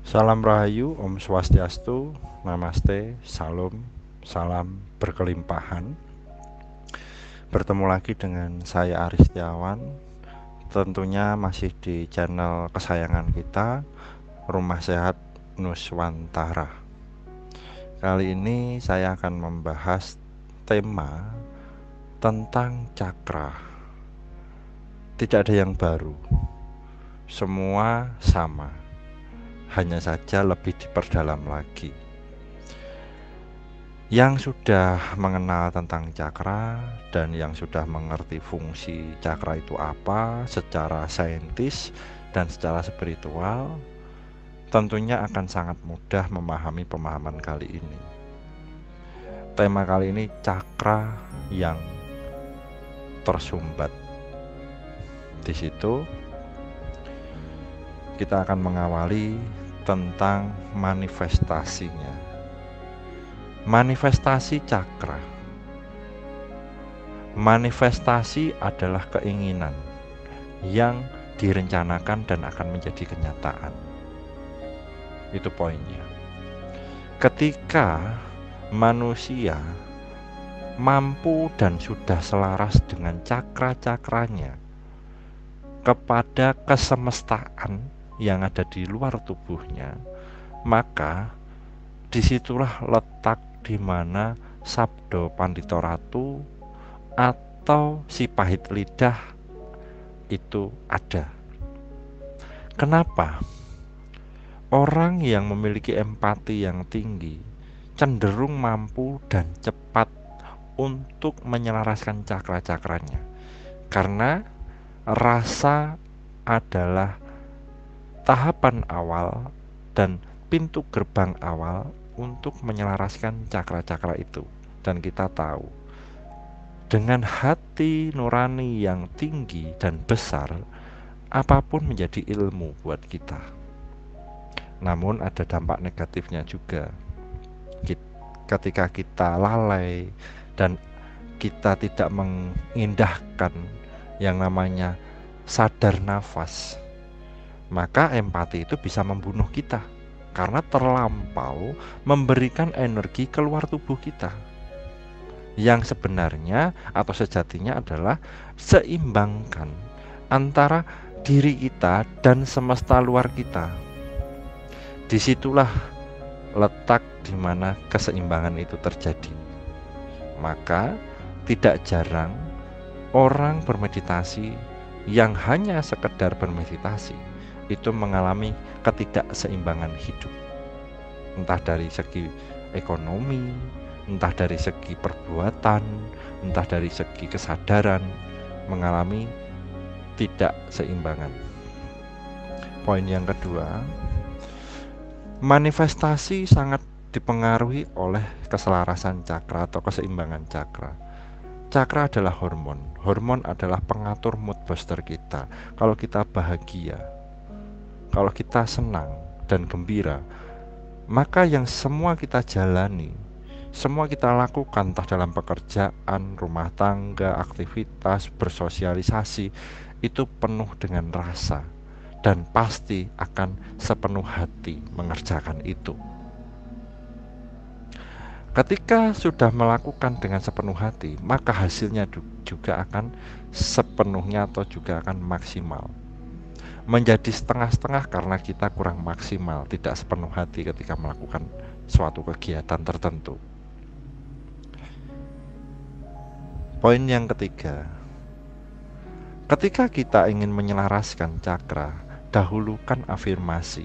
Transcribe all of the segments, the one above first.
Salam Rahayu, Om Swastiastu, Namaste, Salam, salam berkelimpahan. Bertemu lagi dengan saya Aris Setiawan, tentunya masih di channel kesayangan kita, Rumah Sehat Nuswantara. Kali ini saya akan membahas tema tentang cakra. Tidak ada yang baru, semua sama, hanya saja lebih diperdalam lagi. Yang sudah mengenal tentang cakra dan yang sudah mengerti fungsi cakra itu apa secara saintis dan secara spiritual, tentunya akan sangat mudah memahami pemahaman kali ini. Tema kali ini cakra yang tersumbat. Di situ kita akan mengawali tentang manifestasinya. Manifestasi cakra. Manifestasi adalah keinginan yang direncanakan dan akan menjadi kenyataan. Itu poinnya. Ketika manusia mampu dan sudah selaras dengan cakra-cakranya kepada kesemestaan yang ada di luar tubuhnya, maka disitulah letak di mana Sabdo Pandito Ratu atau si pahit lidah itu ada. Kenapa? Orang yang memiliki empati yang tinggi cenderung mampu dan cepat untuk menyelaraskan cakra-cakranya, karena rasa adalah tahapan awal dan pintu gerbang awal untuk menyelaraskan cakra-cakra itu. Dan kita tahu, dengan hati nurani yang tinggi dan besar, apapun menjadi ilmu buat kita. Namun ada dampak negatifnya juga. Ketika kita lalai dan kita tidak mengindahkan yang namanya sadar nafas, maka empati itu bisa membunuh kita karena terlampau memberikan energi keluar tubuh kita, yang sebenarnya atau sejatinya adalah seimbangkan antara diri kita dan semesta luar kita. Disitulah letak di mana keseimbangan itu terjadi. Maka tidak jarang orang bermeditasi yang hanya sekedar bermeditasi itu mengalami ketidakseimbangan hidup, entah dari segi ekonomi, entah dari segi perbuatan, entah dari segi kesadaran, mengalami tidak seimbangan. Poin yang kedua, manifestasi sangat dipengaruhi oleh keselarasan cakra atau keseimbangan cakra. Cakra adalah hormon. Hormon adalah pengatur mood booster kita. Kalau kita bahagia, kalau kita senang dan gembira, maka yang semua kita jalani, semua kita lakukan, entah dalam pekerjaan, rumah tangga, aktivitas, bersosialisasi, itu penuh dengan rasa dan pasti akan sepenuh hati mengerjakan itu. Ketika sudah melakukan dengan sepenuh hati, maka hasilnya juga akan sepenuhnya atau juga akan maksimal. Menjadi setengah-setengah karena kita kurang maksimal, tidak sepenuh hati ketika melakukan suatu kegiatan tertentu. Poin yang ketiga, ketika kita ingin menyelaraskan cakra, dahulukan afirmasi.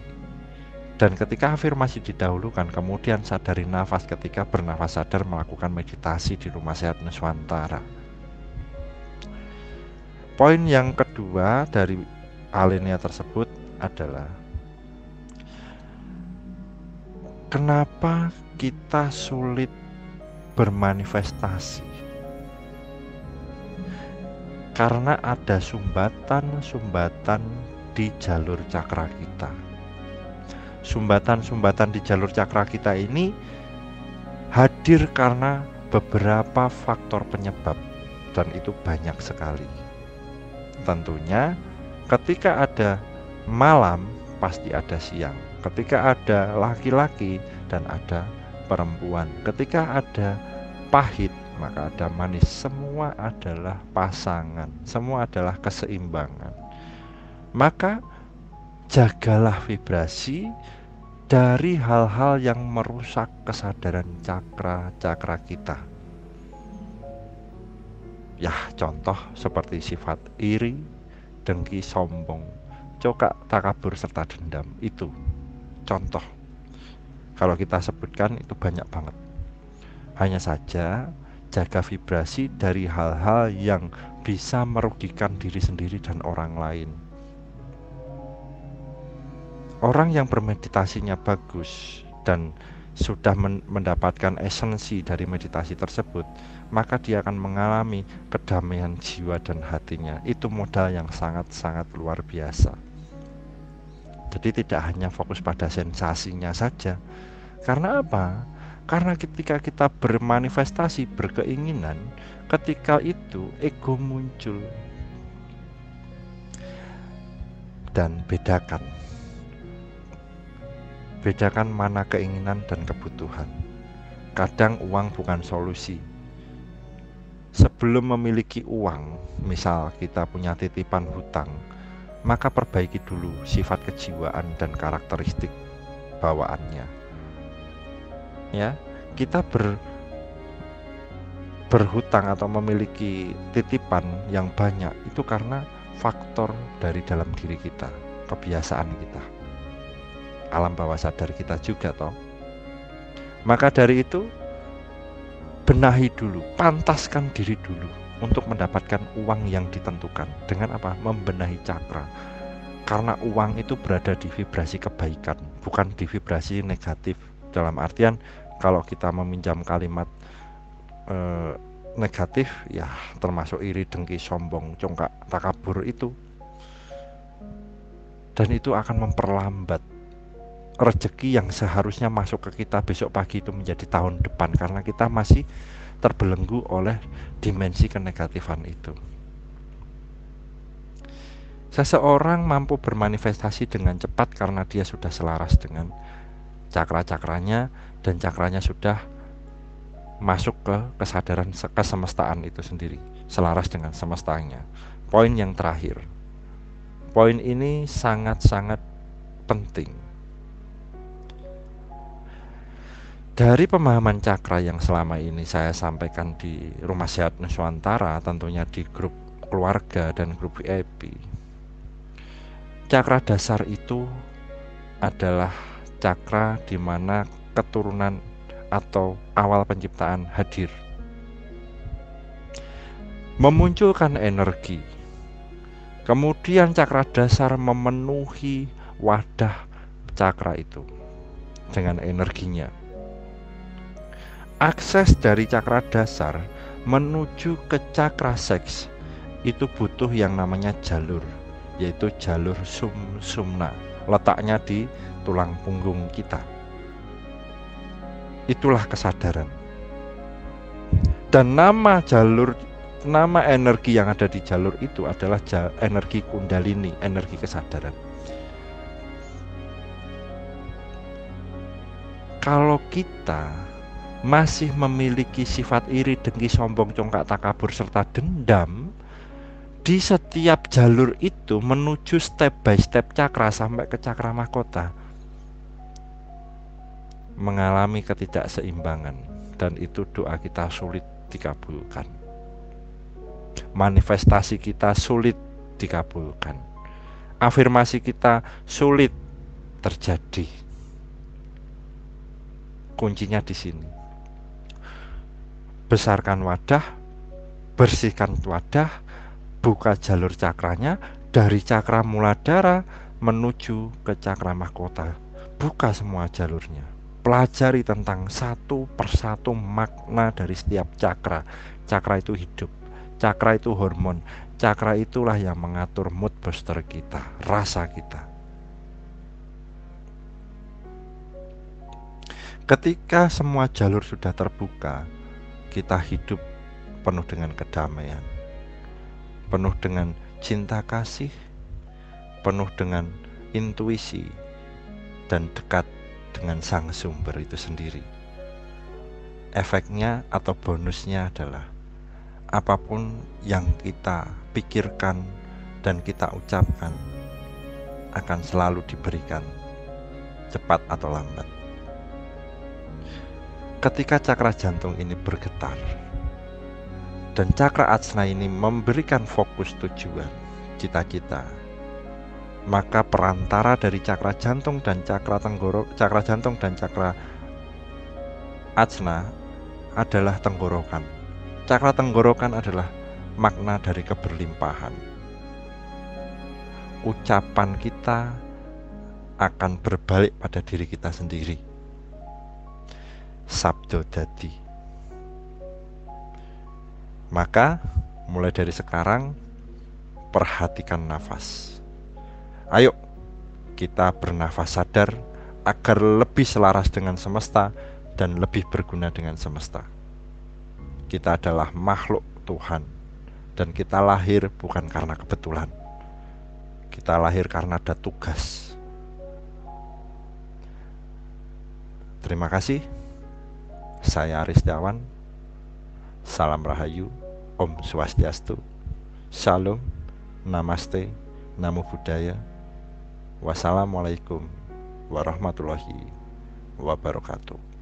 Dan ketika afirmasi didahulukan, kemudian sadari nafas ketika bernafas sadar melakukan meditasi di Rumah Sehat Nuswantara. Poin yang kedua dari alinea tersebut adalah, kenapa kita sulit bermanifestasi? Karena ada sumbatan-sumbatan di jalur cakra kita. Sumbatan-sumbatan di jalur cakra kita ini hadir karena beberapa faktor penyebab, dan itu banyak sekali. Tentunya ketika ada malam pasti ada siang, ketika ada laki-laki dan ada perempuan, ketika ada pahit maka ada manis. Semua adalah pasangan, semua adalah keseimbangan. Maka jagalah vibrasi dari hal-hal yang merusak kesadaran cakra-cakra kita. Ya, contoh seperti sifat iri, dengki, sombong, congkak, takabur, serta dendam. Itu contoh. Kalau kita sebutkan itu banyak banget. Hanya saja jaga vibrasi dari hal-hal yang bisa merugikan diri sendiri dan orang lain. Orang yang bermeditasinya bagus dan sudah mendapatkan esensi dari meditasi tersebut, maka dia akan mengalami kedamaian jiwa dan hatinya. Itu modal yang sangat-sangat luar biasa. Jadi tidak hanya fokus pada sensasinya saja. Karena apa? Karena ketika kita bermanifestasi, berkeinginan, ketika itu ego muncul. Dan bedakan mana keinginan dan kebutuhan. Kadang uang bukan solusi. Sebelum memiliki uang, misal kita punya titipan hutang, maka perbaiki dulu sifat kejiwaan dan karakteristik bawaannya. Ya, kita berhutang atau memiliki titipan yang banyak itu karena faktor dari dalam diri kita, kebiasaan kita, alam bawah sadar kita juga toh. Maka dari itu benahi dulu, pantaskan diri dulu untuk mendapatkan uang yang ditentukan. Dengan apa? Membenahi cakra. Karena uang itu berada di vibrasi kebaikan, bukan di vibrasi negatif. Dalam artian kalau kita meminjam kalimat negatif, ya termasuk iri, dengki, sombong, congkak, takabur itu, dan itu akan memperlambat rezeki yang seharusnya masuk ke kita besok pagi itu menjadi tahun depan, karena kita masih terbelenggu oleh dimensi kenegatifan itu. Seseorang mampu bermanifestasi dengan cepat karena dia sudah selaras dengan cakra-cakranya, dan cakranya sudah masuk ke kesadaran kesemestaan itu sendiri, selaras dengan semestanya. Poin yang terakhir, poin ini sangat-sangat penting. Dari pemahaman cakra yang selama ini saya sampaikan di Rumah Sehat Nuswantara, tentunya di grup keluarga dan grup VIP, cakra dasar itu adalah cakra di mana keturunan atau awal penciptaan hadir, memunculkan energi. Kemudian cakra dasar memenuhi wadah cakra itu dengan energinya. Akses dari cakra dasar menuju ke cakra seks itu butuh yang namanya jalur, yaitu jalur sumna, letaknya di tulang punggung kita. Itulah kesadaran. Dan nama energi yang ada di jalur itu adalah energi kundalini, energi kesadaran. Kalau kita masih memiliki sifat iri, dengki, sombong, congkak, takabur, serta dendam, di setiap jalur itu menuju step by step cakra sampai ke cakra mahkota, mengalami ketidakseimbangan, dan itu doa kita sulit dikabulkan, manifestasi kita sulit dikabulkan, afirmasi kita sulit terjadi. Kuncinya di sini. Besarkan wadah, bersihkan wadah, buka jalur cakranya dari cakra muladhara menuju ke cakra mahkota. Buka semua jalurnya. Pelajari tentang satu persatu makna dari setiap cakra. Cakra itu hidup, cakra itu hormon, cakra itulah yang mengatur mood booster kita, rasa kita. Ketika semua jalur sudah terbuka, kita hidup penuh dengan kedamaian, penuh dengan cinta kasih, penuh dengan intuisi, dan dekat dengan sang sumber itu sendiri. Efeknya atau bonusnya adalah apapun yang kita pikirkan dan kita ucapkan akan selalu diberikan, cepat atau lambat. Ketika cakra jantung ini bergetar dan cakra ajna ini memberikan fokus tujuan, cita-cita, maka perantara dari cakra jantung dan cakra jantung dan cakra ajna adalah tenggorokan. Cakra tenggorokan adalah makna dari keberlimpahan. Ucapan kita akan berbalik pada diri kita sendiri. Sabdo dadi. Maka mulai dari sekarang perhatikan nafas. Ayo kita bernafas sadar agar lebih selaras dengan semesta dan lebih berguna dengan semesta. Kita adalah makhluk Tuhan dan kita lahir bukan karena kebetulan. Kita lahir karena ada tugas. Terima kasih. Saya Aris Setiawan. Salam Rahayu. Om Swastiastu. Shalom. Namaste. Namo Buddhaya. Wassalamualaikum warahmatullahi wabarakatuh.